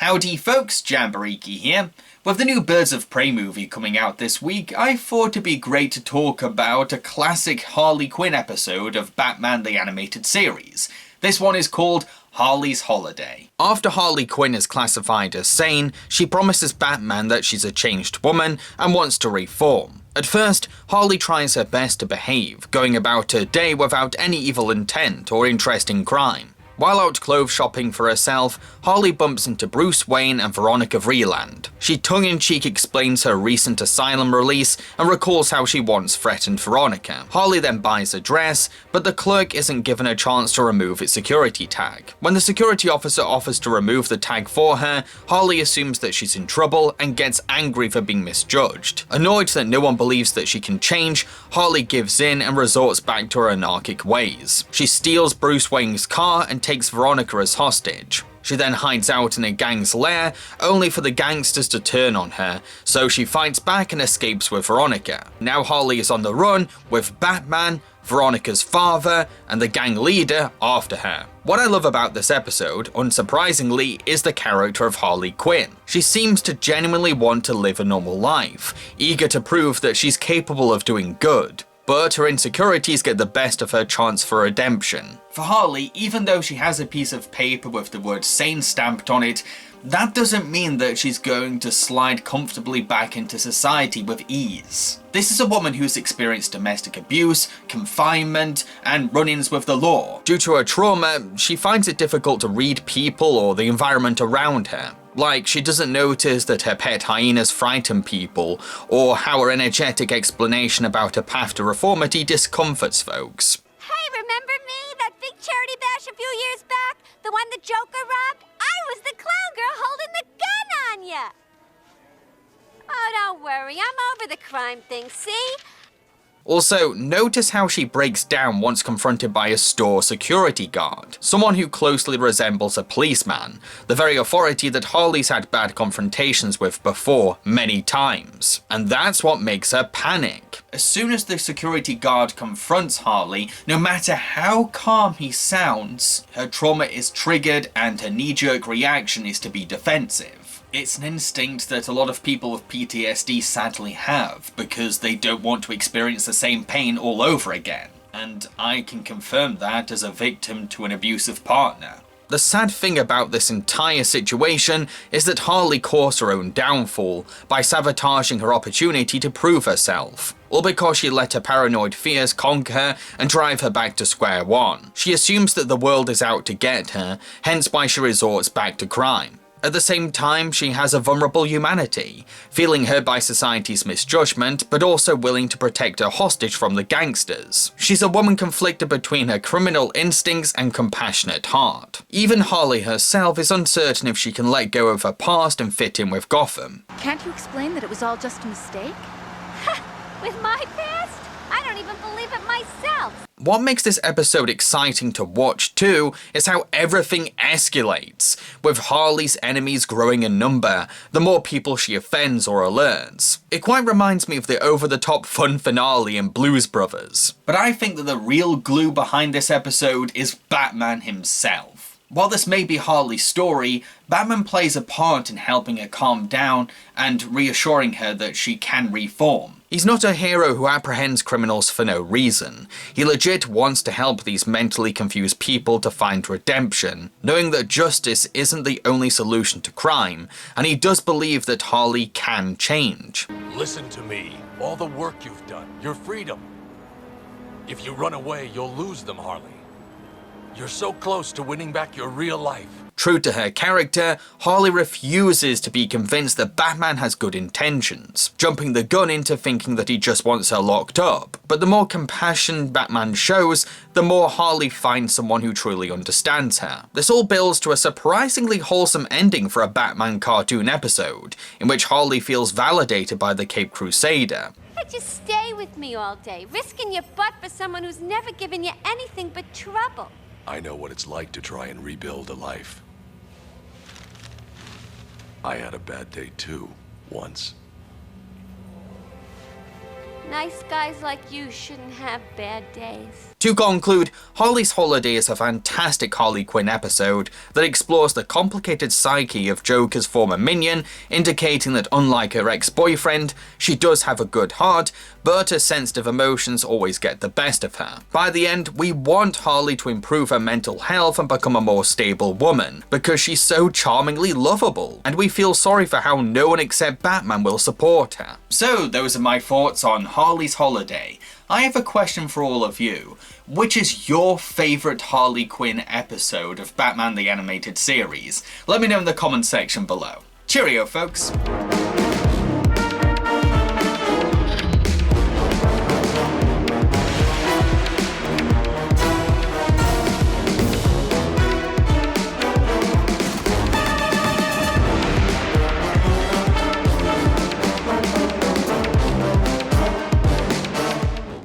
Howdy folks, Jamboree here. With the new Birds of Prey movie coming out this week, I thought it'd be great to talk about a classic Harley Quinn episode of Batman the Animated Series. This one is called Harley's Holiday. After Harley Quinn is classified as sane, she promises Batman that she's a changed woman and wants to reform. At first, Harley tries her best to behave, going about her day without any evil intent or interest in crime. While out clothes shopping for herself, Harley bumps into Bruce Wayne and Veronica Vreeland. She tongue-in-cheek explains her recent asylum release and recalls how she once threatened Veronica. Harley then buys a dress, but the clerk isn't given a chance to remove its security tag. When the security officer offers to remove the tag for her, Harley assumes that she's in trouble and gets angry for being misjudged. Annoyed that no one believes that she can change, Harley gives in and resorts back to her anarchic ways. She steals Bruce Wayne's car and takes Veronica as hostage. She then hides out in a gang's lair, only for the gangsters to turn on her, so she fights back and escapes with Veronica. Now Harley is on the run, with Batman, Veronica's father, and the gang leader after her. What I love about this episode, unsurprisingly, is the character of Harley Quinn. She seems to genuinely want to live a normal life, eager to prove that she's capable of doing good. But her insecurities get the best of her chance for redemption. For Harley, even though she has a piece of paper with the word sane stamped on it, that doesn't mean that she's going to slide comfortably back into society with ease. This is a woman who's experienced domestic abuse, confinement, and run-ins with the law. Due to her trauma, she finds it difficult to read people or the environment around her. Like, she doesn't notice that her pet hyenas frighten people, or how her energetic explanation about her path to reformity discomforts folks. Hey, remember me? That big charity bash a few years back? The one the Joker robbed? I was the clown girl holding the gun on ya! Oh, don't worry, I'm over the crime thing, see? Also, notice how she breaks down once confronted by a store security guard, someone who closely resembles a policeman, the very authority that Harley's had bad confrontations with before many times. And that's what makes her panic. As soon as the security guard confronts Harley, no matter how calm he sounds, her trauma is triggered and her knee-jerk reaction is to be defensive. It's an instinct that a lot of people with PTSD sadly have, because they don't want to experience the same pain all over again. And I can confirm that as a victim to an abusive partner. The sad thing about this entire situation is that Harley caused her own downfall by sabotaging her opportunity to prove herself. All because she let her paranoid fears conquer her and drive her back to square one. She assumes that the world is out to get her, hence why she resorts back to crime. At the same time, she has a vulnerable humanity, feeling hurt by society's misjudgment, but also willing to protect her hostage from the gangsters. She's a woman conflicted between her criminal instincts and compassionate heart. Even Harley herself is uncertain if she can let go of her past and fit in with Gotham. Can't you explain that it was all just a mistake? With my past? I don't even believe it myself. What makes this episode exciting to watch too is how everything escalates, with Harley's enemies growing in number the more people she offends or alerts. It quite reminds me of the over-the-top fun finale in Blues Brothers. But I think that the real glue behind this episode is Batman himself. While this may be Harley's story, Batman plays a part in helping her calm down and reassuring her that she can reform. He's not a hero who apprehends criminals for no reason. He legit wants to help these mentally confused people to find redemption, knowing that justice isn't the only solution to crime, and he does believe that Harley can change. Listen to me. All the work you've done, your freedom. If you run away, you'll lose them, Harley. You're so close to winning back your real life. True to her character, Harley refuses to be convinced that Batman has good intentions, jumping the gun into thinking that he just wants her locked up. But the more compassion Batman shows, the more Harley finds someone who truly understands her. This all builds to a surprisingly wholesome ending for a Batman cartoon episode, in which Harley feels validated by the Caped Crusader. Hey, just stay with me all day, risking your butt for someone who's never given you anything but trouble. I know what it's like to try and rebuild a life. I had a bad day too, once. Nice guys like you shouldn't have bad days. To conclude, Harley's Holiday is a fantastic Harley Quinn episode that explores the complicated psyche of Joker's former minion, indicating that unlike her ex-boyfriend, she does have a good heart, but her sensitive emotions always get the best of her. By the end, we want Harley to improve her mental health and become a more stable woman, because she's so charmingly lovable, and we feel sorry for how no one except Batman will support her. So those are my thoughts on Harley's Holiday. I have a question for all of you. Which is your favourite Harley Quinn episode of Batman the Animated Series? Let me know in the comment section below. Cheerio, folks!